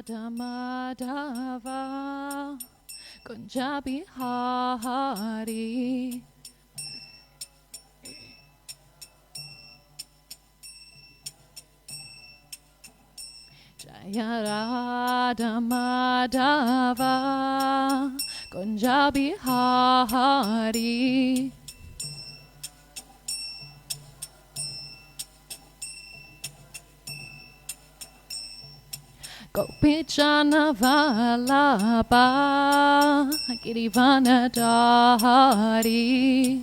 Radha Madhava Kunja Bihari Jaya Radha Madhava Kunja Bihari Gopijana Vallabha Girivana Dari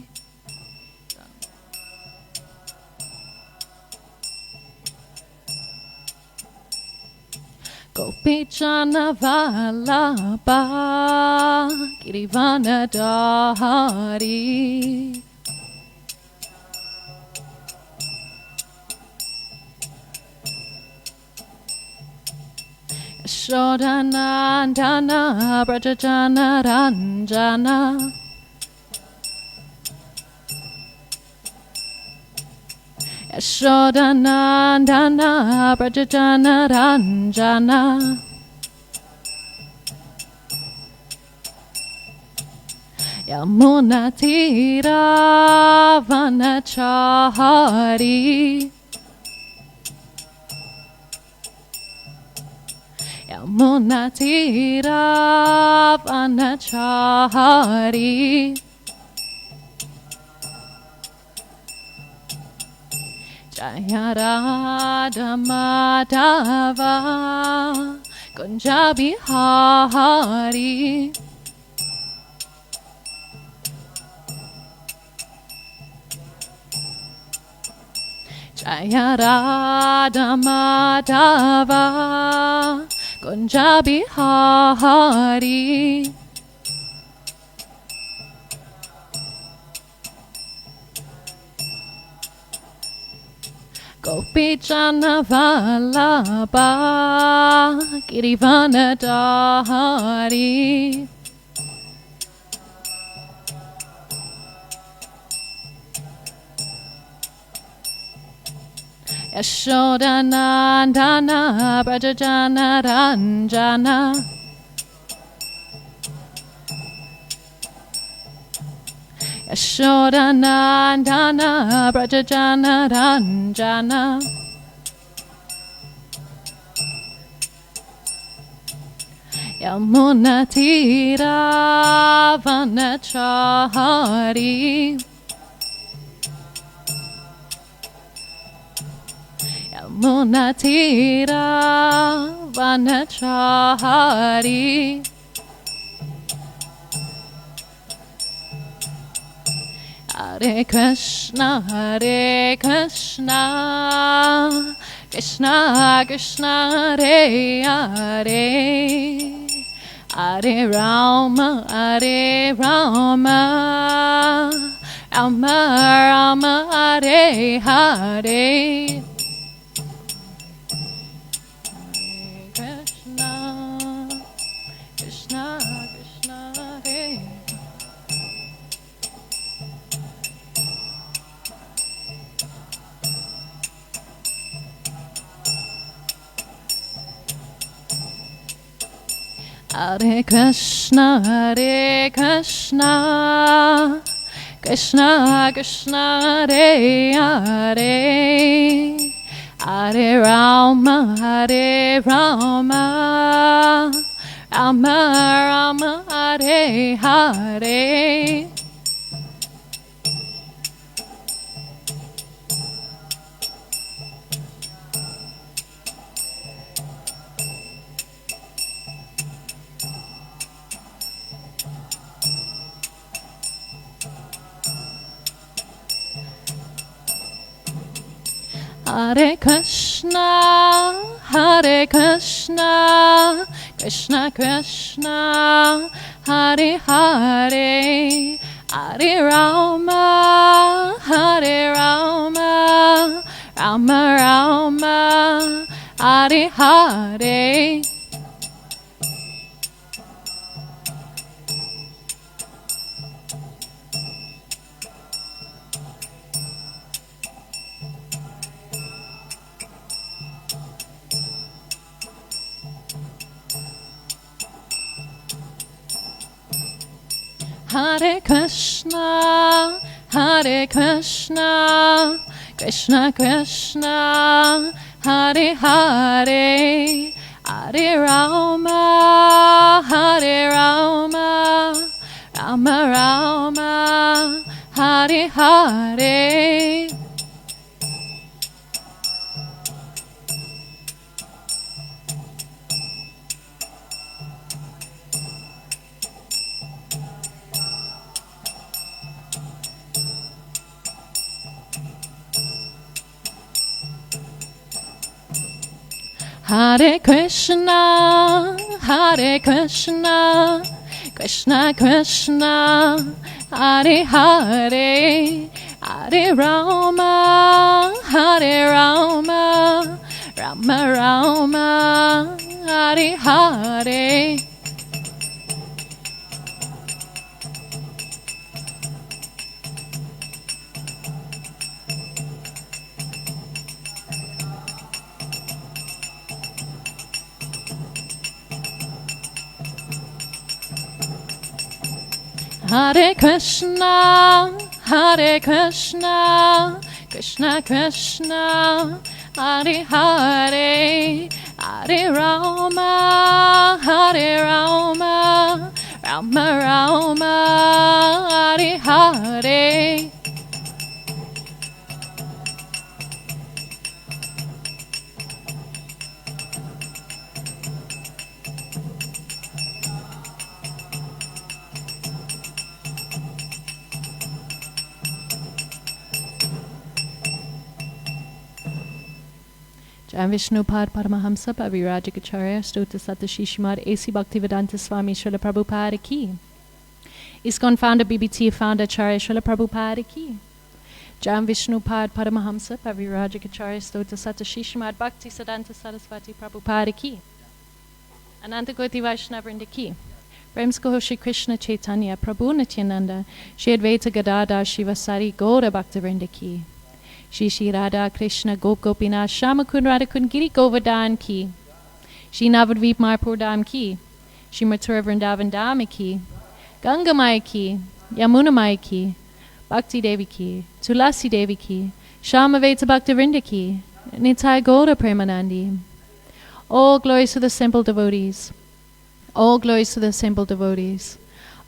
Gopijana Vallabha Girivana Dari Yashodanandana Brajajana Ranjana Yashodanandana Brajajana Ranjana Yamuna Tira Vanachari Yamuna Tira Vanachari Jaya Radha Madhava Kunja Bihari Jaya Radha Madhava Kunja Bihari Gopijana Vallabha Girivana Dari Yashodanandana Brajajana Ranjana Yashodanandana Brajajana Ranjana Yamuna Tira Vanachari Yamuna Tira Vanachari Hare Krishna Krishna Krishna Hare Hare Hare Rama Rama Rama Hare Hare Krishna Krishna Hare Hare Krishna Krishna Krishna Hare Hare Hare Rama Rama Rama Rama Hare Hare Hare Krishna Krishna Krishna Hare Hare Hare Rama Rama Rama Rama Hare Hare Hare Krishna, Hare Krishna, Krishna Krishna, Hare Hare, Hare Rama, Hare Rama, Rama Rama, Hare Hare. Hare Krishna, Hare Krishna, Krishna Krishna, Hare Hare, Hare Rama, Hare Rama, Rama Rama, Hare Hare. Hare Krishna, Hare Krishna, Krishna Krishna, Hare Hare, Hare Rama, Hare Rama, Rama Rama, Hare Hare. Jai Vishnupad Paramahamsa Pavirajikacharya Stota Satashi Srimad A.C. Bhaktivedanta Swami Srila Prabhupada Ki. ISKCON founder BBT founder Acharya Srila Prabhupada Ki. Jai Vishnupad Paramahamsa Pavirajikacharya Stota Satashi Srimad Bhakti Siddhanta Saraswati Prabhupada Ki. Ananta Koti Vaishnavrinda Ki. Premskoho Shri Krishna Chaitanya Prabhu Nityananda Shri Advaita Gadadhar Shivasari Gaura Bhaktivinoda Ki. Shri Shri Radha Krishna Gop Gopinath Shama Kun Radha Kun Giri Govardhan Ki. Shri Navadvip Mayapur Dham Ki. Shri Mathura Vrindavan Dham Ki. Ganga Maya Ki. Yamuna Maya Ki. Bhakti Devi Ki. Tulasi Devi Ki. Shama Veta Bhaktivinoda Ki. Nitai Gaura Premanandi. All glories to the simple devotees. All glories to the simple devotees.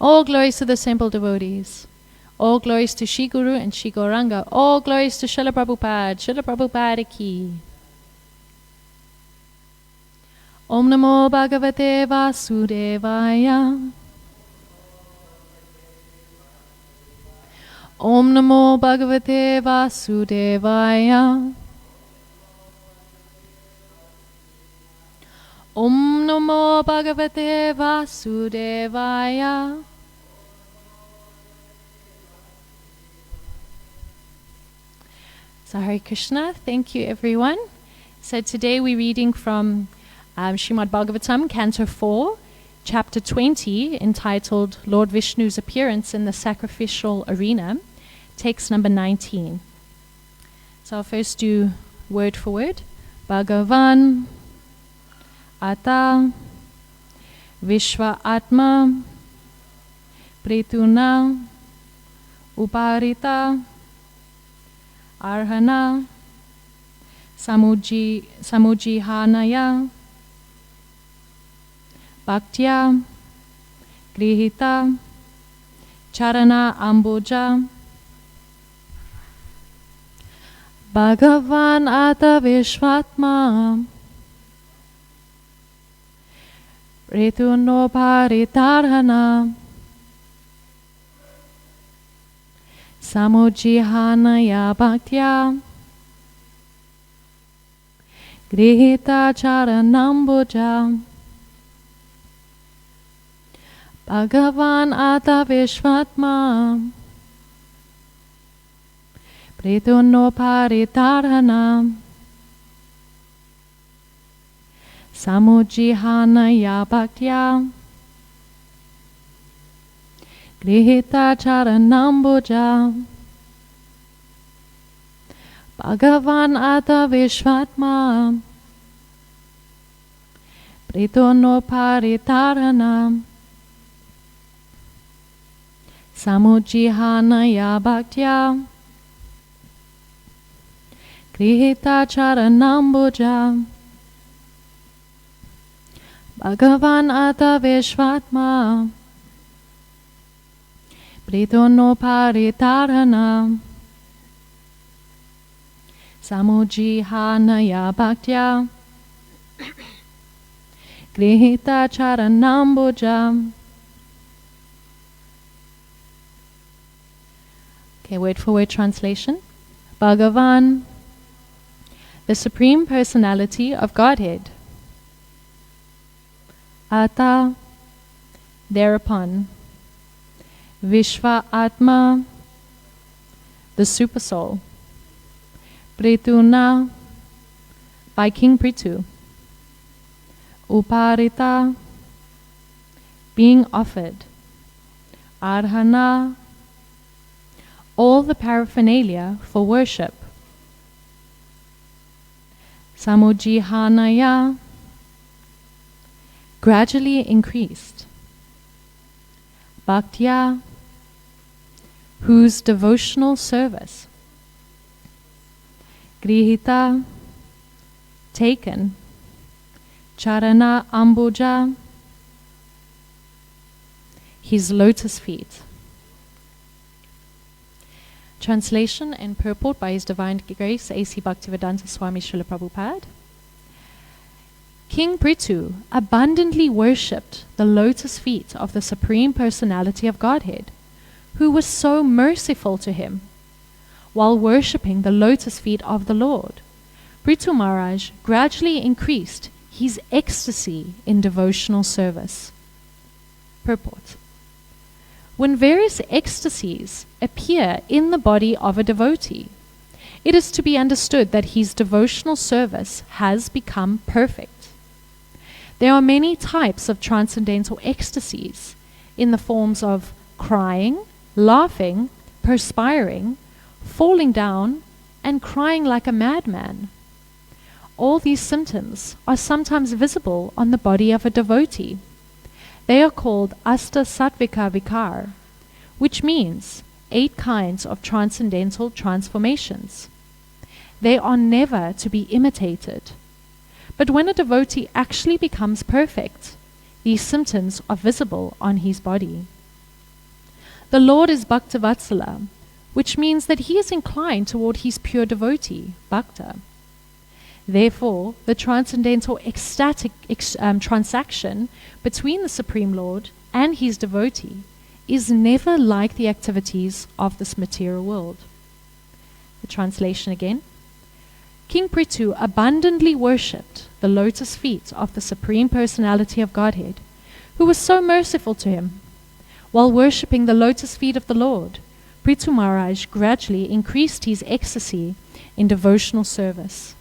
All glories to the simple devotees. All glories to Shri Guru and Shri Gauranga. All glories to Srila Prabhupada. Srila Prabhupada Ki. Om Namo Bhagavate Vasudevaya. Om Namo Bhagavate Vasudevaya. Om Namo Bhagavate Vasudevaya. So Hare Krishna, thank you everyone. So today we're reading from Srimad Bhagavatam, Canto 4, Chapter 20, entitled Lord Vishnu's Appearance in the Sacrificial Arena, text number 19. So I'll first do word for word. Bhagavan Ata Vishwa Atma Prituna Uparita Arhana Samujihanaya Bhaktya Grihita Charana Amboja Bhagavan Ata Vishvatma Ritunopharitarhana Samujihanaya Bhaktya Grihita Charanambuja Bhagavan Ata Vishvatma Pritunoparitarhana Samujihanaya Bhaktya Grihita Charanambuja Bhagavan Ata Vishvatma Pritunoparitarhana Samujihanaya bhaktya Grihita charanambuja Bhagavan ata vishvatma Pritono paritarana Samujihanaya bhaktya Grihita charanambuja. Okay, word for word translation. Bhagavan, the Supreme Personality of Godhead. Ata, thereupon. Vishva Atma, the Supersoul. Prituna, by King Prithu. Uparita, being offered. Arhana, all the paraphernalia for worship. Samujihanaya, gradually increased. Bhaktya, whose devotional service. Grihita, taken. Charana ambuja, his lotus feet. Translation and purport by His Divine Grace A.C. Bhaktivedanta Swami Srila Prabhupada. King Prithu abundantly worshipped the lotus feet of the Supreme Personality of Godhead, who was so merciful to him. While worshipping the lotus feet of the Lord, Prithu Maharaj gradually increased his ecstasy in devotional service. Purport. When various ecstasies appear in the body of a devotee, it is to be understood that his devotional service has become perfect. There are many types of transcendental ecstasies in the forms of crying, laughing, perspiring, falling down, and crying like a madman. All these symptoms are sometimes visible on the body of a devotee. They are called Asta Sattvika Vikar, which means 8 kinds of transcendental transformations. They are never to be imitated. But when a devotee actually becomes perfect, these symptoms are visible on his body. The Lord is Bhaktavatsala, which means that he is inclined toward his pure devotee, Bhakta. Therefore, the transcendental ecstatic transaction between the Supreme Lord and his devotee is never like the activities of this material world. The translation again. King Prithu abundantly worshipped the lotus feet of the Supreme Personality of Godhead, who was so merciful to him. While worshipping the lotus feet of the Lord, Prithu Maharaj gradually increased his ecstasy in devotional service.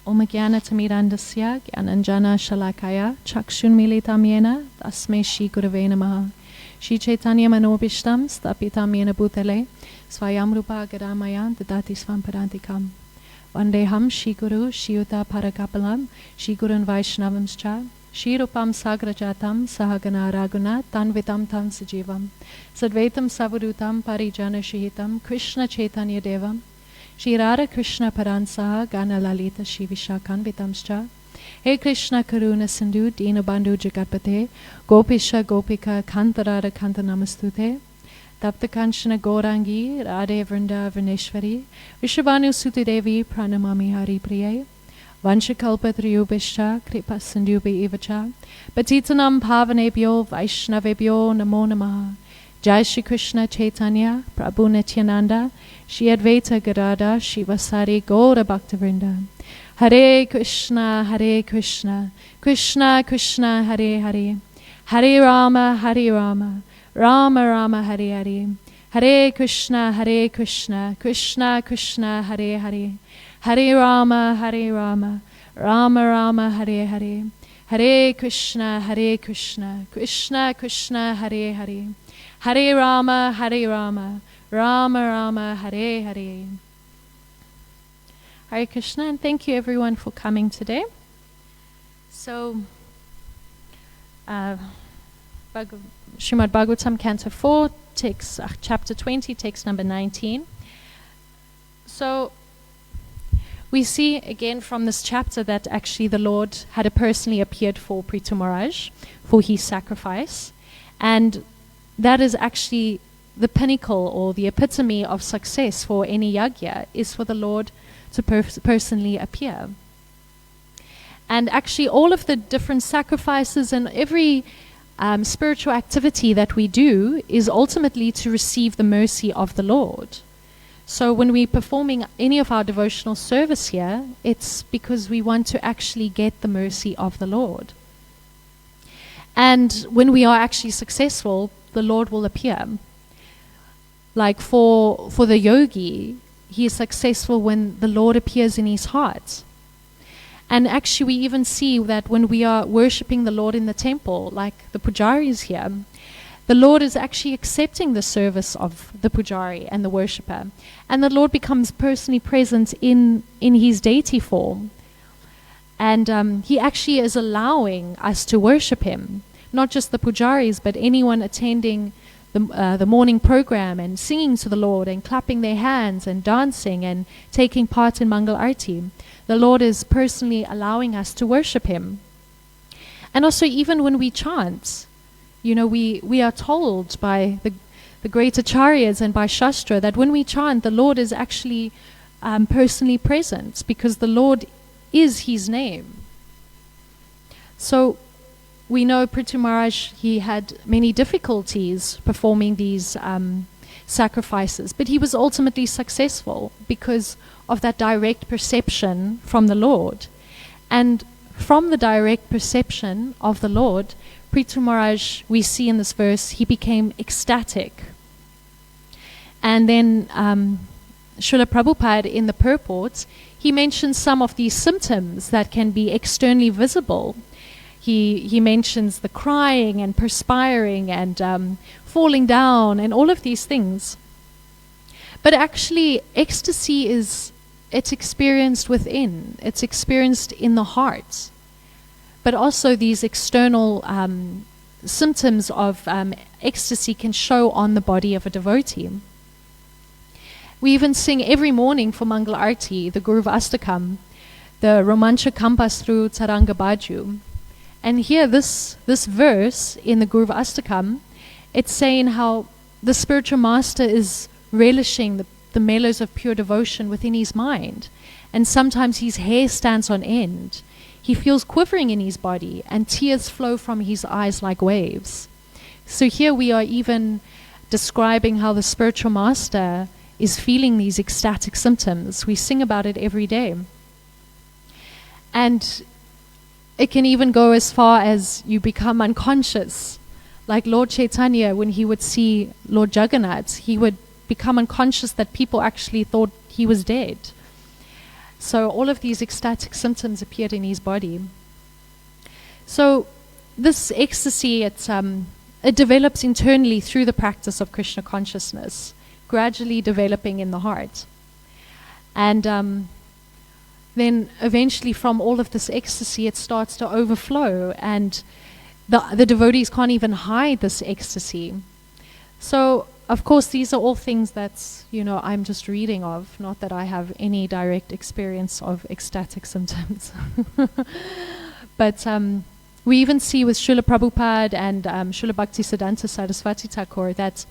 Om Jnana Timirandasya Jnananjana Shalakaya Chakshunmilitam Yena Tasmai Shri Gurave Namaha Shri Chaitanya Manobishtam Stapitam Yena Bhutale Swayam Rupa Gadamayan Dadati Svam Parantikam Vandeham Shri Guru Shri Yuta Parakapalam Shri Gurun Vaishnavamscha Shri Rupam Sagrajatam Sahagana Raguna Tanvitam Tam Sajivam Sadvaitam Savadutam Parijana Shihitam Krishna Chaitanya Devam Shri Radha Krishna Paransaha Gana Lalita Shri Vishakan Vitamscha He Krishna Karuna Sindhu Dina Bandhu Jagatpate Gopisha Gopika Kantarada Kantanamastute Tapta Kanchana Gaurangi Radhe Vrinda Vrineshwari Vishabhanu Suti Devi Pranamami Hari Priye Vanchakalpatriyubhischa Kripa Sindhubi Ivacha Patitanam Pavanebhyo Vaishnavebhyo Namo Namaha Jai Shri Krishna Chaitanya Prabhu Nityananda Shri Advaita Gadada Shivasari Gaura Bhaktavrinda Hare Krishna Krishna Krishna Hare Hare Hare Rama Rama Rama Hare Hare Hare Krishna Krishna Krishna Hare Hare Hare Rama Rama Rama Hare Hare Hare Krishna Krishna Krishna Hare Hare Hare Rama Rama Rama Hare Hare. Hare Krishna, and thank you everyone for coming today. So, Srimad Bhagavatam, Canto 4, text, chapter 20, text number 19. So we see again from this chapter that actually the Lord had personally appeared for Prithu Maharaj for his sacrifice. And that is actually the pinnacle or the epitome of success for any yagya, is for the Lord to personally appear. And actually all of the different sacrifices and every spiritual activity that we do is ultimately to receive the mercy of the Lord. So when we're performing any of our devotional service here, it's because we want to actually get the mercy of the Lord. And when we are actually successful, the Lord will appear. Like for the yogi, he is successful when the Lord appears in his heart. And actually we even see that when we are worshipping the Lord in the temple, like the pujaris here, the Lord is actually accepting the service of the pujari and the worshipper. And the Lord becomes personally present in his deity form. And he actually is allowing us to worship him. Not just the pujaris, but anyone attending the morning program and singing to the Lord and clapping their hands and dancing and taking part in Mangal Arti. The Lord is personally allowing us to worship him. And also even when we chant, you know, we are told by the great acharyas and by Shastra that when we chant, the Lord is actually personally present because the Lord is his name. So we know Prithu Maharaj, he had many difficulties performing these sacrifices, but he was ultimately successful because of that direct perception from the Lord. And from the direct perception of the Lord, Prithu Maharaj, we see in this verse, he became ecstatic. And then Srila Prabhupada in the purport, he mentions some of these symptoms that can be externally visible. He mentions the crying and perspiring and falling down and all of these things. But actually, ecstasy it's experienced within. It's experienced in the heart. But also these external symptoms of ecstasy can show on the body of a devotee. We even sing every morning for Mangal Arti, the Guru Astakam, the Romancha Kampastru Taranga Baju. And here this verse in the Guru Astakam, it's saying how the spiritual master is relishing the mellows of pure devotion within his mind. And sometimes his hair stands on end. He feels quivering in his body and tears flow from his eyes like waves. So here we are even describing how the spiritual master is feeling these ecstatic symptoms. We sing about it every day. And it can even go as far as you become unconscious. Like Lord Chaitanya, when he would see Lord Jagannath, he would become unconscious that people actually thought he was dead. So all of these ecstatic symptoms appeared in his body. So this ecstasy, it develops internally through the practice of Krishna consciousness, gradually developing in the heart. And then eventually from all of this ecstasy, it starts to overflow, and the devotees can't even hide this ecstasy. So, of course, these are all things that, I'm just reading of, not that I have any direct experience of ecstatic symptoms. But we even see with Srila Prabhupada and Srila Bhaktisiddhanta Saraswati Thakur that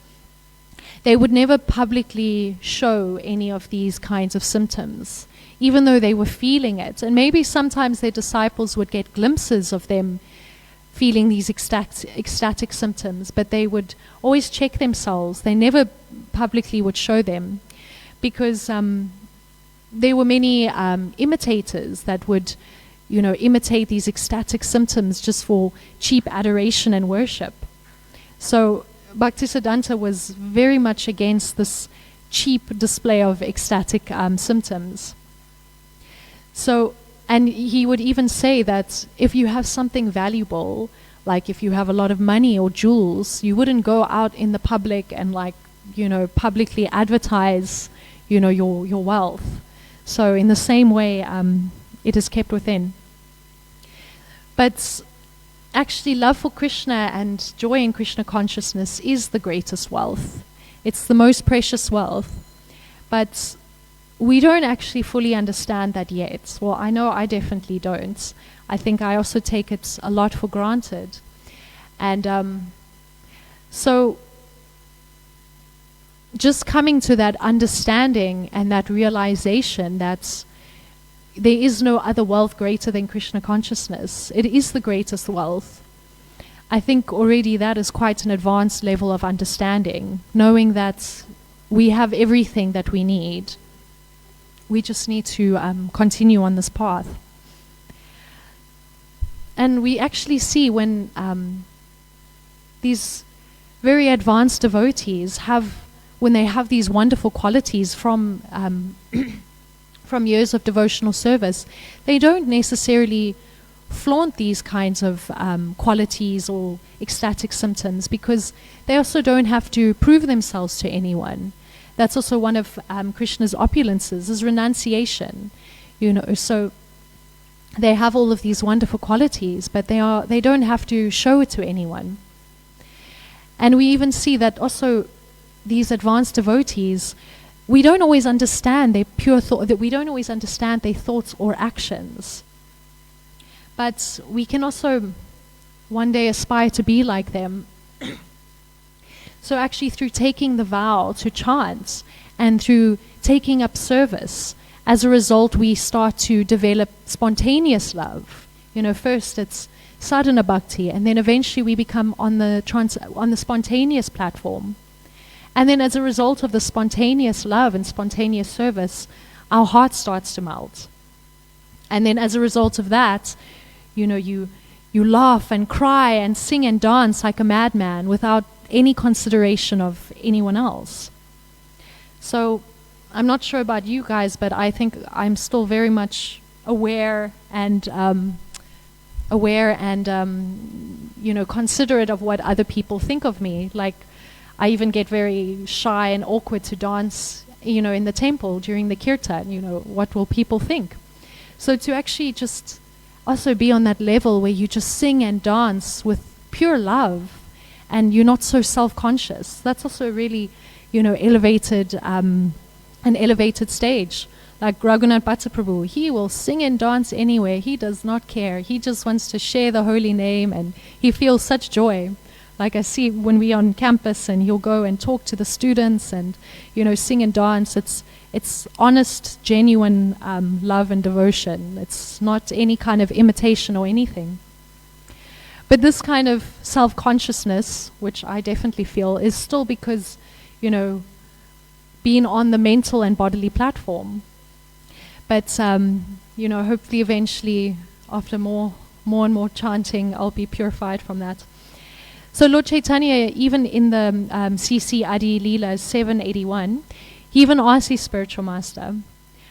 they would never publicly show any of these kinds of symptoms, even though they were feeling it. And maybe sometimes their disciples would get glimpses of them feeling these ecstatic symptoms, but they would always check themselves. They never publicly would show them, because there were many imitators that would, imitate these ecstatic symptoms just for cheap adoration and worship. So Bhaktisiddhanta was very much against this cheap display of ecstatic symptoms. So, and he would even say that if you have something valuable, like if you have a lot of money or jewels, you wouldn't go out in the public and publicly advertise, your wealth. So in the same way, it is kept within. But actually love for Krishna and joy in Krishna consciousness is the greatest wealth. It's the most precious wealth. But we don't actually fully understand that yet. Well, I know I definitely don't. I think I also take it a lot for granted. And so just coming to that understanding and that realization that there is no other wealth greater than Krishna consciousness. It is the greatest wealth. I think already that is quite an advanced level of understanding, knowing that we have everything that we need. We just need to continue on this path. And we actually see when these very advanced devotees when they have these wonderful qualities from from years of devotional service, they don't necessarily flaunt these kinds of qualities or ecstatic symptoms, because they also don't have to prove themselves to anyone. That's also one of Krishna's opulences, is renunciation. So they have all of these wonderful qualities, but they don't have to show it to anyone. And we even see that also these advanced devotees, we don't always understand their pure thought, that we don't always understand their thoughts or actions. But we can also one day aspire to be like them. So actually through taking the vow to chant and through taking up service, as a result we start to develop spontaneous love. First it's sadhana bhakti, and then eventually we become on the spontaneous platform. And then as a result of the spontaneous love and spontaneous service, our heart starts to melt. And then as a result of that, you laugh and cry and sing and dance like a madman without any consideration of anyone else. So I'm not sure about you guys, but I think I'm still very much aware and considerate of what other people think of me. Like, I even get very shy and awkward to dance, in the temple during the kirtan. What will people think? So to actually just also be on that level where you just sing and dance with pure love, and you're not so self-conscious. That's also really, elevated, an elevated stage. Like Raghunath Bhattaprabhu, he will sing and dance anywhere. He does not care. He just wants to share the holy name, and he feels such joy. Like I see when we're on campus, and he'll go and talk to the students and, sing and dance. It's honest, genuine love and devotion. It's not any kind of imitation or anything. But this kind of self-consciousness, which I definitely feel, is still because, being on the mental and bodily platform. But, hopefully eventually, after more and more chanting, I'll be purified from that. So Lord Chaitanya, even in the CC Adi Leela 781, he even asked his spiritual master,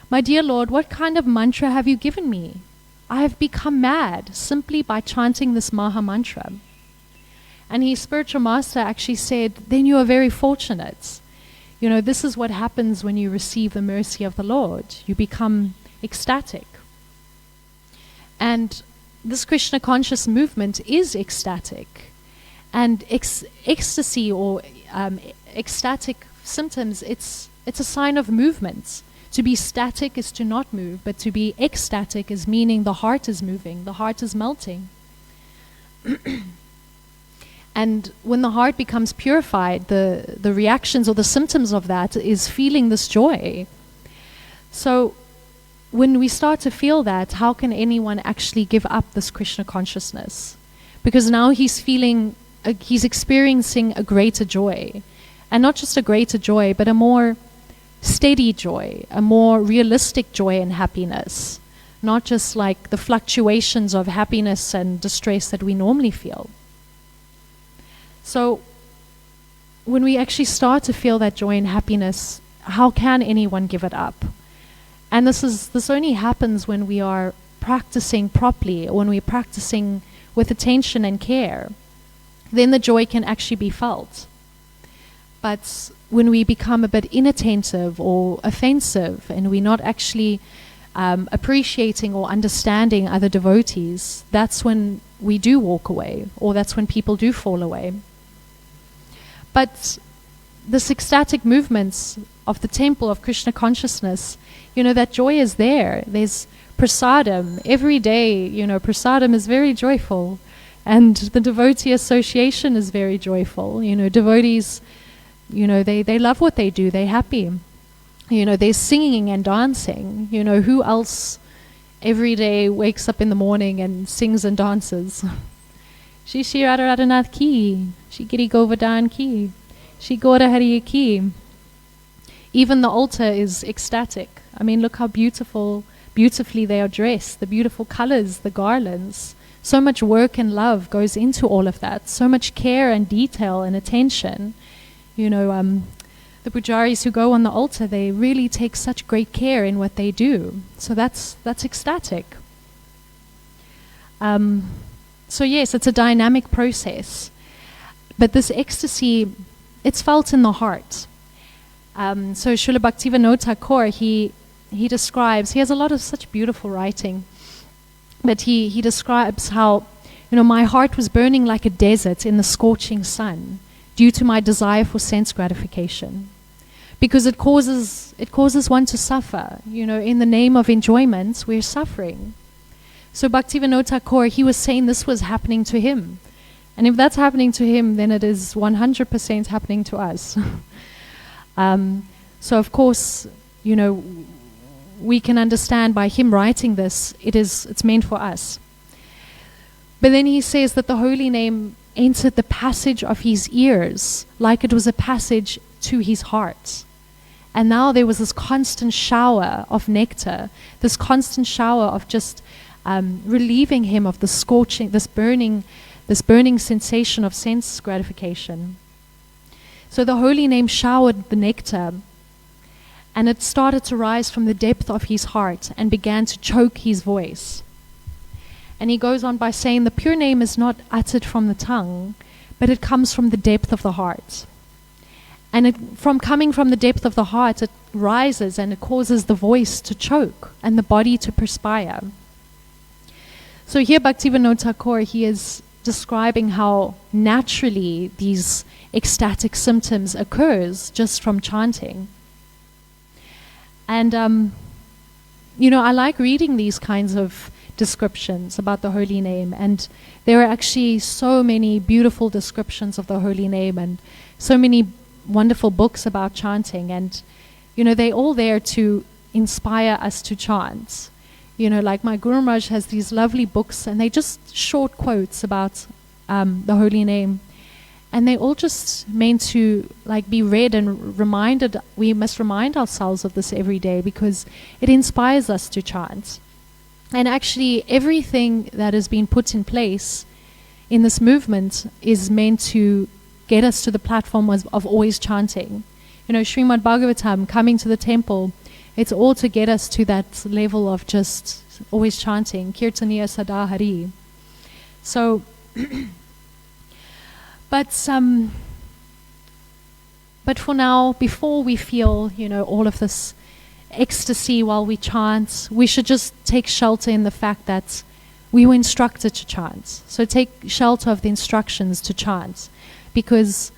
"My dear Lord, what kind of mantra have you given me? I have become mad simply by chanting this Maha Mantra." And his spiritual master actually said, "Then you are very fortunate. This is what happens when you receive the mercy of the Lord. You become ecstatic." And this Krishna conscious movement is ecstatic. And ecstasy or ecstatic symptoms, it's a sign of movement. To be static is to not move, but to be ecstatic is meaning the heart is moving, the heart is melting. And when the heart becomes purified, the reactions or the symptoms of that is feeling this joy. So when we start to feel that, how can anyone actually give up this Krishna consciousness? Because now he's experiencing a greater joy. And not just a greater joy, but a more steady joy, a more realistic joy and happiness. Not just like the fluctuations of happiness and distress that we normally feel. So when we actually start to feel that joy and happiness, how can anyone give it up? And this only happens when we are practicing properly, or when we're practicing with attention and care. Then the joy can actually be felt. But when we become a bit inattentive or offensive, and we're not actually appreciating or understanding other devotees, that's when we do walk away, or that's when people do fall away. But this ecstatic movements of the temple of Krishna consciousness, that joy is there. There's prasadam. Every day, prasadam is very joyful. And the devotee association is very joyful. Devotees, they love what they do. They're happy. They're singing and dancing. Who else every day wakes up in the morning and sings and dances? Shri Shri Radha Radhanath ki, Shri Giri Govardhan ki, Shri Gaura Hari ki. Even the altar is ecstatic. I mean, look how beautifully they are dressed, the beautiful colors, the garlands. So much work and love goes into all of that. So much care and detail and attention. The pujaris who go on the altar, they really take such great care in what they do. So that's ecstatic. So yes, it's a dynamic process. But this ecstasy, it's felt in the heart. So Srila Bhaktivinoda Thakur, he describes, he has a lot of such beautiful writing, but he describes how, my heart was burning like a desert in the scorching sun due to my desire for sense gratification. Because it causes one to suffer. In the name of enjoyment, we're suffering. So Bhaktivinoda Thakur, he was saying this was happening to him. And if that's happening to him, then it is 100% happening to us. So of course, we can understand by him writing this, it's meant for us. But then he says that the holy name entered the passage of his ears like it was a passage to his heart. And now there was this constant shower of nectar, this constant shower of just relieving him of the scorching, this burning sensation of sense gratification. So the holy name showered the nectar, and it started to rise from the depth of his heart and began to choke his voice. And he goes on by saying the pure name is not uttered from the tongue, but it comes from the depth of the heart. And coming from the depth of the heart, it rises and it causes the voice to choke and the body to perspire. So here Bhaktivinoda Thakur, he is describing how naturally these ecstatic symptoms occurs just from chanting. And, I like reading these kinds of descriptions about the holy name, and there are actually so many beautiful descriptions of the holy name and so many wonderful books about chanting, and they're all there to inspire us to chant. Like my Guru Maharaj has these lovely books, and they're just short quotes about the holy name, and they're all just meant to be read and reminded. We must remind ourselves of this every day because it inspires us to chant. And actually everything that has been put in place in this movement is meant to get us to the platform of always chanting. Srimad Bhagavatam, coming to the temple, it's all to get us to that level of just always chanting, Kirtaniya Sada Hari. So, but for now, before we feel, all of this ecstasy while we chant, we should just take shelter in the fact that we were instructed to chant. So take shelter of the instructions to chant, because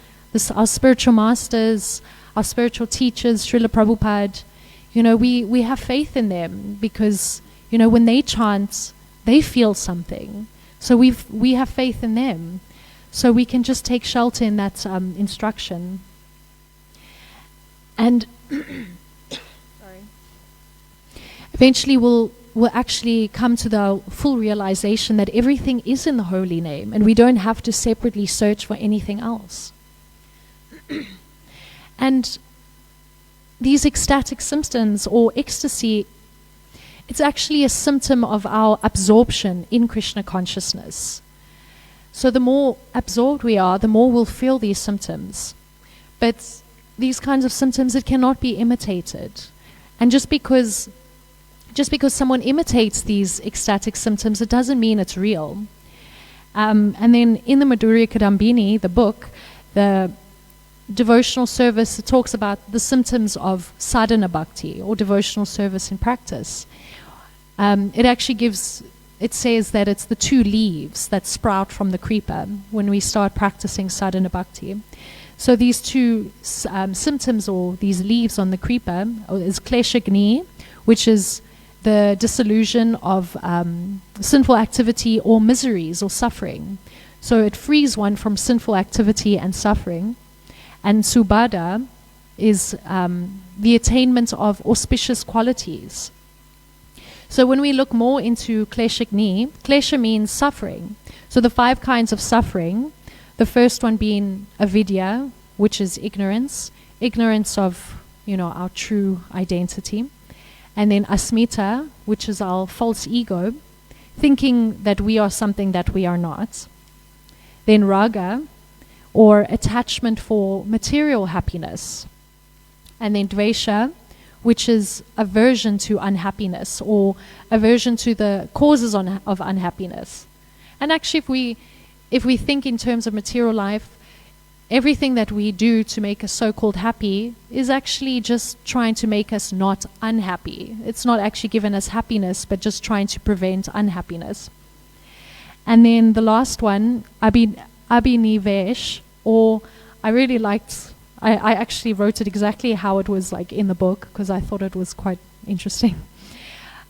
our spiritual masters, our spiritual teachers, Srila Prabhupada, we have faith in them because, when they chant, they feel something. So we have faith in them. So we can just take shelter in that instruction. And eventually we'll actually come to the full realization that everything is in the holy name and we don't have to separately search for anything else. And these ecstatic symptoms or ecstasy, it's actually a symptom of our absorption in Krishna consciousness. So the more absorbed we are, the more we'll feel these symptoms. But these kinds of symptoms, it cannot be imitated. And just because someone imitates these ecstatic symptoms, it doesn't mean it's real. And then in the Madhurya Kadambini, the book, the devotional service, it talks about the symptoms of sadhana bhakti, or devotional service in practice, it actually gives, it says that it's the 2 leaves that sprout from the creeper when we start practicing sadhana bhakti. So these 2 symptoms, or these leaves on the creeper, is kleshagni, which is the dissolution of sinful activity or miseries or suffering. So it frees one from sinful activity and suffering. And subhada is the attainment of auspicious qualities. So when we look more into kleshagni, klesha means suffering. So the 5 kinds of suffering, the first one being avidya, which is ignorance of, our true identity. And then asmita, which is our false ego, thinking that we are something that we are not. Then raga, or attachment for material happiness. And then dvesha, which is aversion to unhappiness, or aversion to the causes of unhappiness. And actually, if we think in terms of material life, everything that we do to make us so-called happy is actually just trying to make us not unhappy. It's not actually giving us happiness, but just trying to prevent unhappiness. And then the last one, abhinivesh, or I really liked, I actually wrote it exactly how it was like in the book, because I thought it was quite interesting.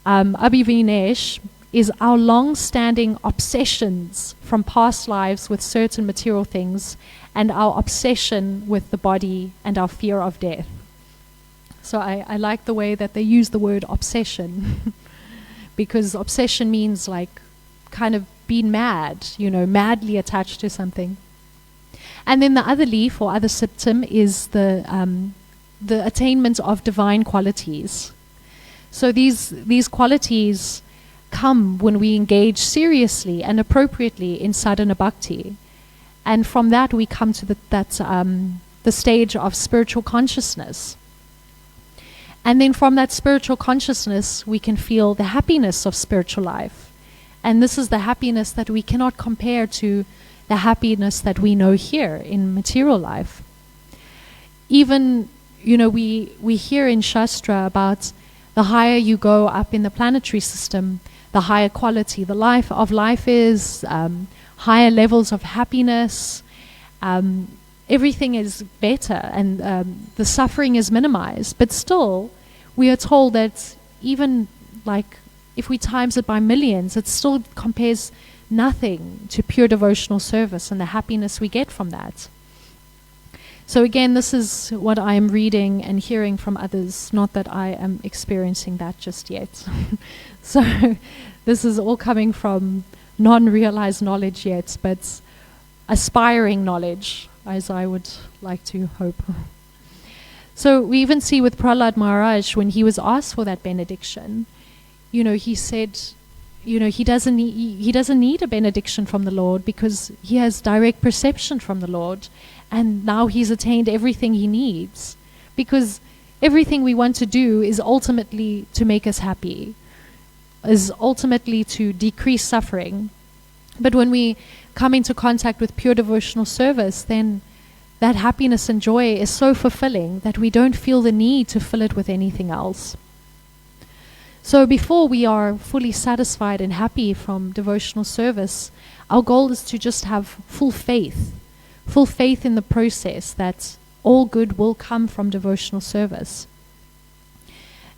Abhivinesh is our long-standing obsessions from past lives with certain material things, and our obsession with the body and our fear of death. So I like the way that they use the word obsession, because obsession means like kind of being mad, madly attached to something. And then the other leaf or other symptom is the attainment of divine qualities. So these qualities come when we engage seriously and appropriately in sadhana bhakti. And from that we come to the stage of spiritual consciousness. And then from that spiritual consciousness we can feel the happiness of spiritual life. And this is the happiness that we cannot compare to the happiness that we know here in material life. Even, we hear in Shastra about the higher you go up in the planetary system, the higher quality the life is, higher levels of happiness, everything is better, and the suffering is minimized. But still, we are told that even like if we times it by millions, it still compares nothing to pure devotional service and the happiness we get from that. So again, this is what I am reading and hearing from others, not that I am experiencing that just yet. So this is all coming from non-realized knowledge yet, but aspiring knowledge, as I would like to hope. So we even see with Prahlad Maharaj, when he was asked for that benediction, he said, he doesn't need a benediction from the Lord, because he has direct perception from the Lord, and now he's attained everything he needs, because everything we want to do is ultimately to make us happy, is ultimately to decrease suffering. But when we come into contact with pure devotional service, then that happiness and joy is so fulfilling that we don't feel the need to fill it with anything else. So before we are fully satisfied and happy from devotional service, our goal is to just have full faith in the process that all good will come from devotional service.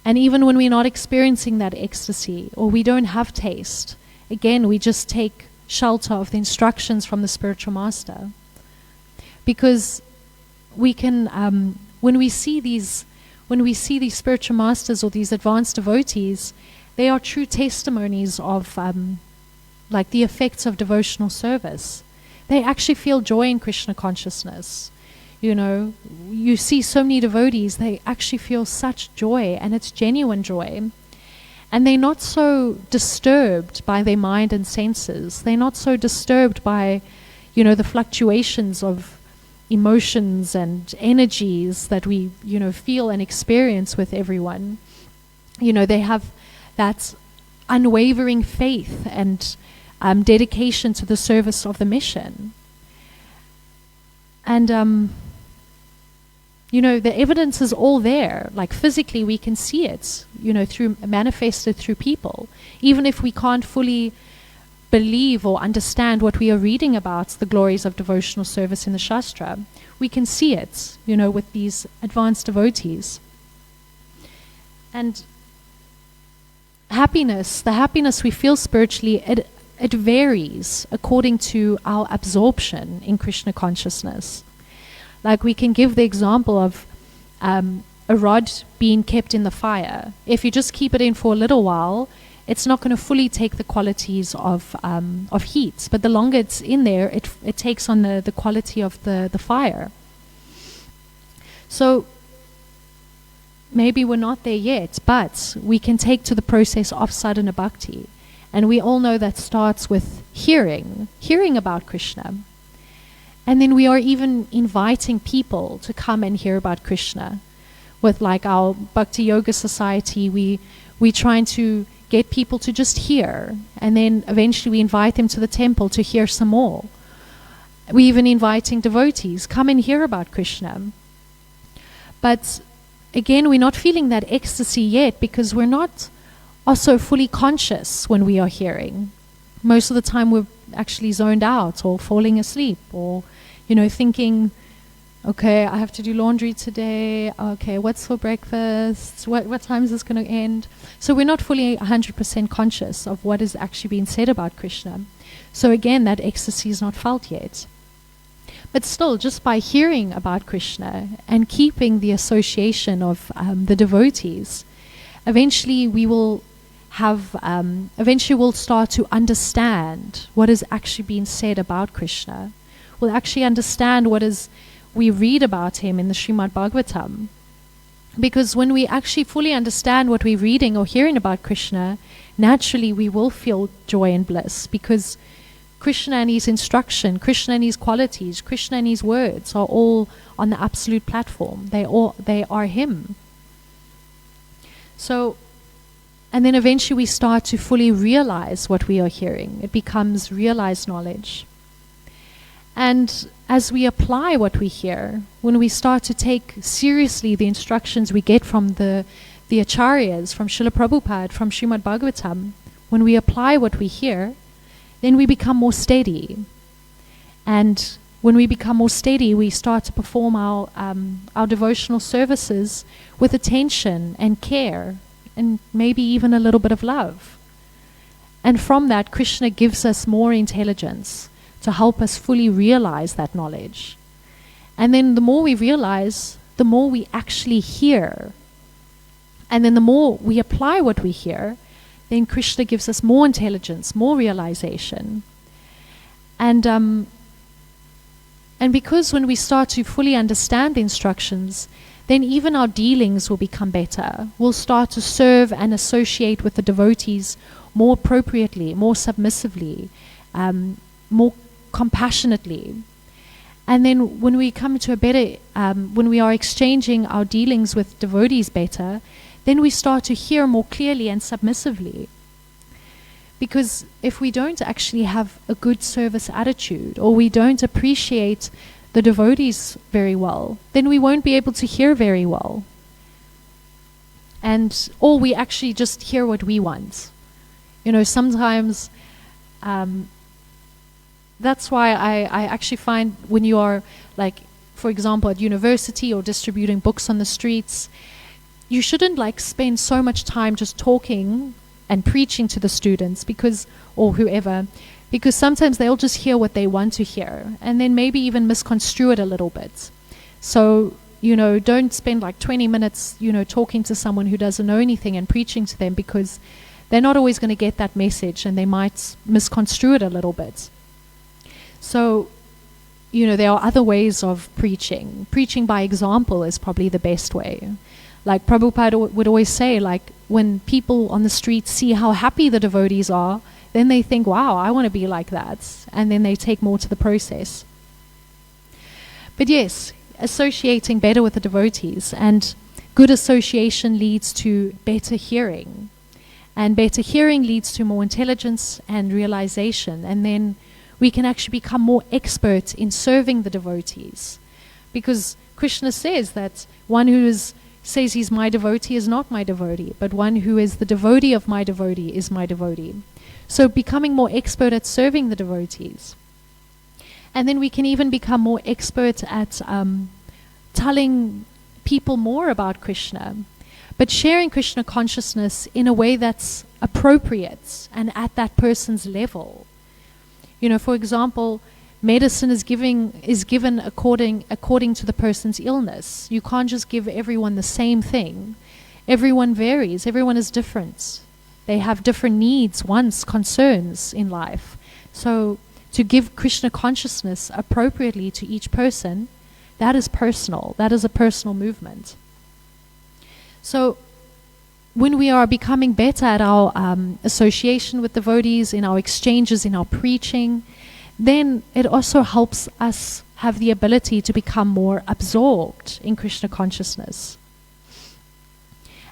And even when we're not experiencing that ecstasy, or we don't have taste, again, we just take shelter of the instructions from the spiritual master. Because we can, when we see these spiritual masters or these advanced devotees, they are true testimonies of like the effects of devotional service. They actually feel joy in Krishna consciousness. You see so many devotees, they actually feel such joy, and it's genuine joy. And they're not so disturbed by their mind and senses. They're not so disturbed by, the fluctuations of emotions and energies that we, feel and experience with everyone. They have that unwavering faith and dedication to the service of the mission. And the evidence is all there. Like physically we can see it, through manifested through people. Even if we can't fully believe or understand what we are reading about, the glories of devotional service in the Shastra, we can see it, with these advanced devotees. And the happiness we feel spiritually, it varies according to our absorption in Krishna consciousness. Like we can give the example of a rod being kept in the fire. If you just keep it in for a little while, it's not going to fully take the qualities of heat. But the longer it's in there, it takes on the quality of the fire. So maybe we're not there yet, but we can take to the process of sadhana bhakti. And we all know that starts with hearing about Krishna. And then we are even inviting people to come and hear about Krishna. With like our Bhakti Yoga Society, we trying to get people to just hear. And then eventually we invite them to the temple to hear some more. We even inviting devotees, come and hear about Krishna. But again, we're not feeling that ecstasy yet because we're not also fully conscious when we are hearing. Most of the time we're actually zoned out or falling asleep or, thinking, okay, I have to do laundry today. Okay, what's for breakfast? What time is this going to end? So we're not fully 100% conscious of what is actually being said about Krishna. So again, that ecstasy is not felt yet. But still, just by hearing about Krishna and keeping the association of the devotees, eventually we'll start to understand what is actually being said about Krishna. We'll actually understand we read about him in the Srimad Bhagavatam. Because when we actually fully understand what we're reading or hearing about Krishna, naturally we will feel joy and bliss, because Krishna and his instruction, Krishna and his qualities, Krishna and his words are all on the absolute platform. They are him. So, and then eventually we start to fully realize what we are hearing. It becomes realized knowledge. And as we apply what we hear, when we start to take seriously the instructions we get from the acharyas, from Srila Prabhupada, from Srimad Bhagavatam, when we apply what we hear, then we become more steady. And when we become more steady, we start to perform our devotional services with attention and care, and maybe even a little bit of love. And from that, Krishna gives us more intelligence to help us fully realize that knowledge. And then the more we realize, the more we actually hear. And then the more we apply what we hear, then Krishna gives us more intelligence, more realization. And because when we start to fully understand the instructions, then even our dealings will become better. We'll start to serve and associate with the devotees more appropriately, more submissively, more compassionately. And then when we come to a better, when we are exchanging our dealings with devotees better, then we start to hear more clearly and submissively. Because if we don't actually have a good service attitude, or we don't appreciate the devotees very well, then we won't be able to hear very well. Or we actually just hear what we want. Sometimes that's why I actually find when you are, like, for example, at university or distributing books on the streets, you shouldn't spend so much time just talking and preaching to the students, or whoever, because sometimes they'll just hear what they want to hear and then maybe even misconstrue it a little bit. So, don't spend 20 minutes, talking to someone who doesn't know anything and preaching to them, because they're not always going to get that message and they might misconstrue it a little bit. So, there are other ways of preaching. Preaching by example is probably the best way. Like Prabhupada would always say, when people on the street see how happy the devotees are, then they think, wow, I want to be like that. And then they take more to the process. But yes, associating better with the devotees, and good association leads to better hearing. And better hearing leads to more intelligence and realization. And then we can actually become more expert in serving the devotees. Because Krishna says that one who says he's my devotee is not my devotee, but one who is the devotee of my devotee is my devotee. So becoming more expert at serving the devotees. And then we can even become more expert at telling people more about Krishna, but sharing Krishna consciousness in a way that's appropriate and at that person's level. You know, for example, medicine is given according to the person's illness. You can't just give everyone the same thing. Everyone varies. Everyone is different. They have different needs, wants, concerns in life. So to give Krishna consciousness appropriately to each person, that is personal. That is a personal movement. So when we are becoming better at our association with devotees, in our exchanges, in our preaching, then it also helps us have the ability to become more absorbed in Krishna consciousness.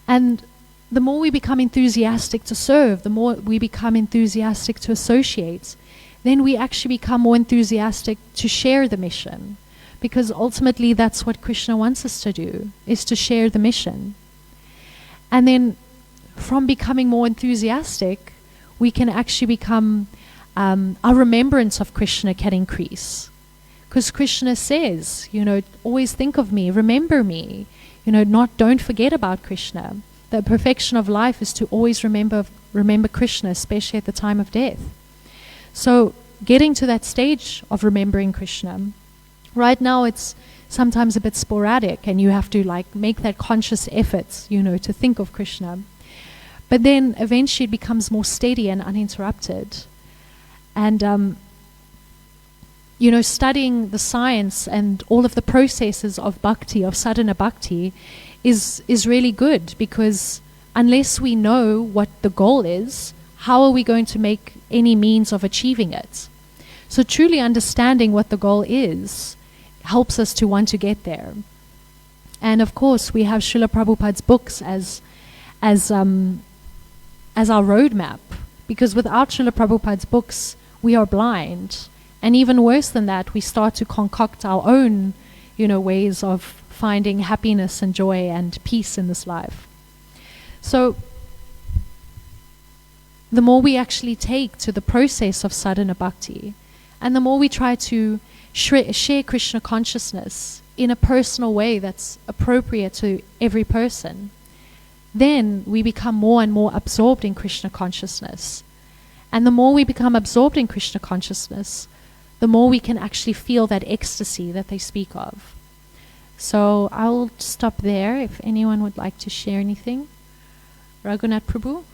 And the more we become enthusiastic to serve, the more we become enthusiastic to associate, then we actually become more enthusiastic to share the mission. Because ultimately that's what Krishna wants us to do, is to share the mission. And then from becoming more enthusiastic, we can actually become, our remembrance of Krishna can increase. Because Krishna says, you know, always think of me, remember me. You know, don't forget about Krishna. The perfection of life is to always remember Krishna, especially at the time of death. So getting to that stage of remembering Krishna, right now it's sometimes a bit sporadic and you have to like make that conscious effort, you know, to think of Krishna. But then eventually it becomes more steady and uninterrupted. And, you know, studying the science and all of the processes of bhakti, of sadhana bhakti, is really good, because unless we know what the goal is, how are we going to make any means of achieving it? So truly understanding what the goal is helps us to want to get there. And of course, we have Srila Prabhupada's books as our roadmap, because without Srila Prabhupada's books, we are blind. And even worse than that, we start to concoct our own, you know, ways of finding happiness and joy and peace in this life. So the more we actually take to the process of sadhana bhakti, and the more we try to share Krishna consciousness in a personal way that's appropriate to every person, then we become more and more absorbed in Krishna consciousness. And the more we become absorbed in Krishna consciousness, the more we can actually feel that ecstasy that they speak of. So I'll stop there if anyone would like to share anything. Raghunath Prabhu?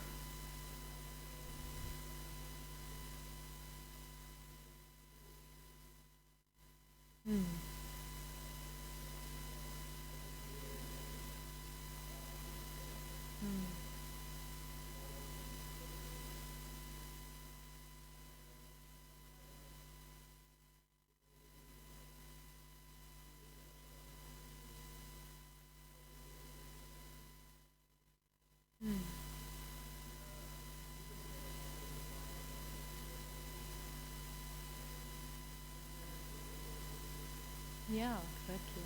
Yeah, exactly.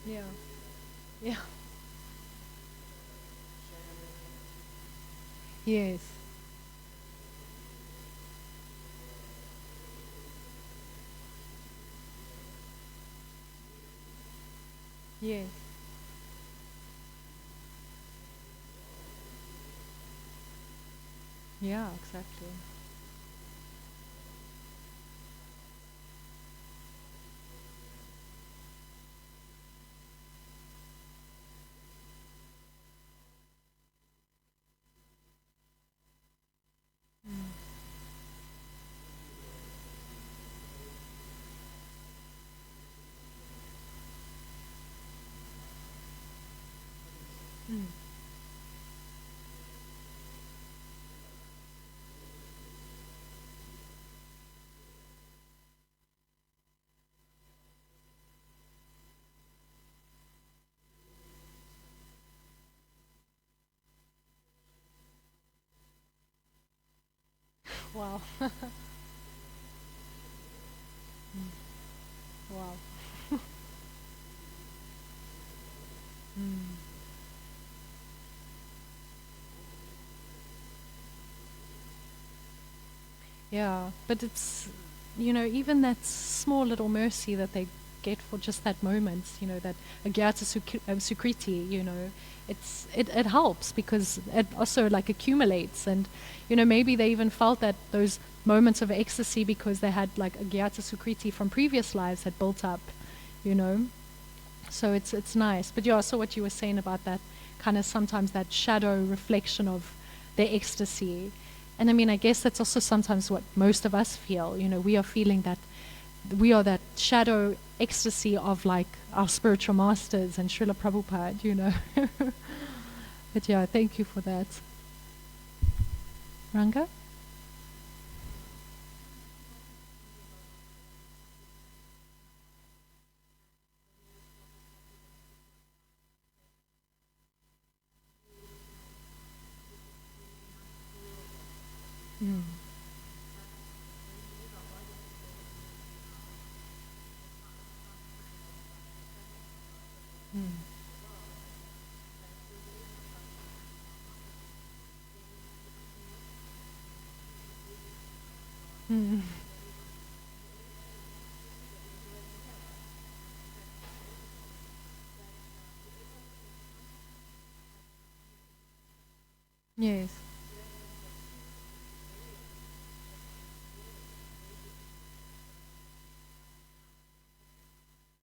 Yeah. Yeah. Yes. Yes. Yeah, exactly. Mm. Wow. Wow. Yeah, but it's, even that small little mercy that they get for just that moment, that agyata sukriti, it helps because it also like accumulates, and maybe they even felt that those moments of ecstasy because they had like agyata sukriti from previous lives had built up, so it's nice. But yeah, so what you were saying about that kind of sometimes that shadow reflection of their ecstasy. And I mean, I guess that's also sometimes what most of us feel. We are feeling that we are that shadow ecstasy of like our spiritual masters and Srila Prabhupada, But yeah, thank you for that. Ranga? Mm. Mm. Mm. Yes.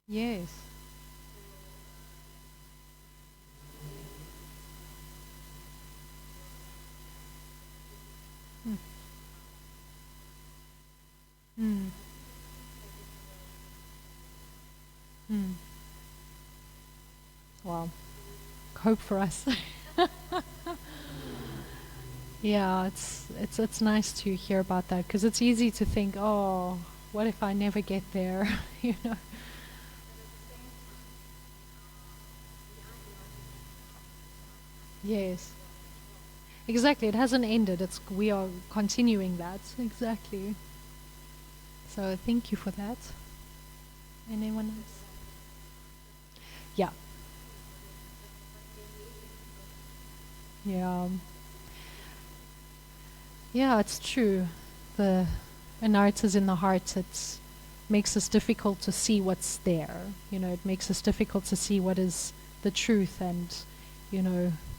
Yes. Mm. Mm. Mm. Wow. Hope for us. Yeah, it's nice to hear about that because it's easy to think, oh, what if I never get there? you know. Yes. Exactly. It hasn't ended. We are continuing that. Exactly. So thank you for that. Anyone else? Yeah. Yeah. Yeah, it's true. The anarthas in the heart, it makes us difficult to see what's there. It makes us difficult to see what is the truth and,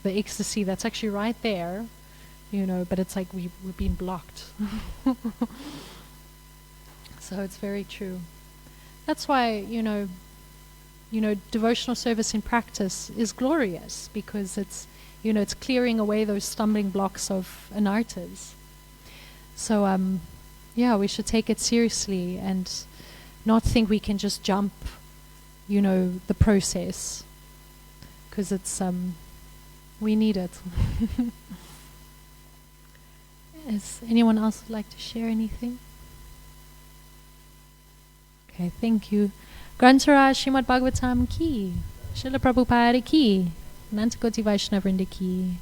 the ecstasy that's actually right there, but it's like we've been blocked. So it's very true. That's why, devotional service in practice is glorious because it's clearing away those stumbling blocks of anarthas. So, yeah, we should take it seriously and not think we can just jump, the process because we need it. Is anyone else would like to share anything? Okay, thank you. Grantaraj Srimad Bhagavatam ki, Srila Prabhupada ki, Nanta Koti Vaishnavrinda ki.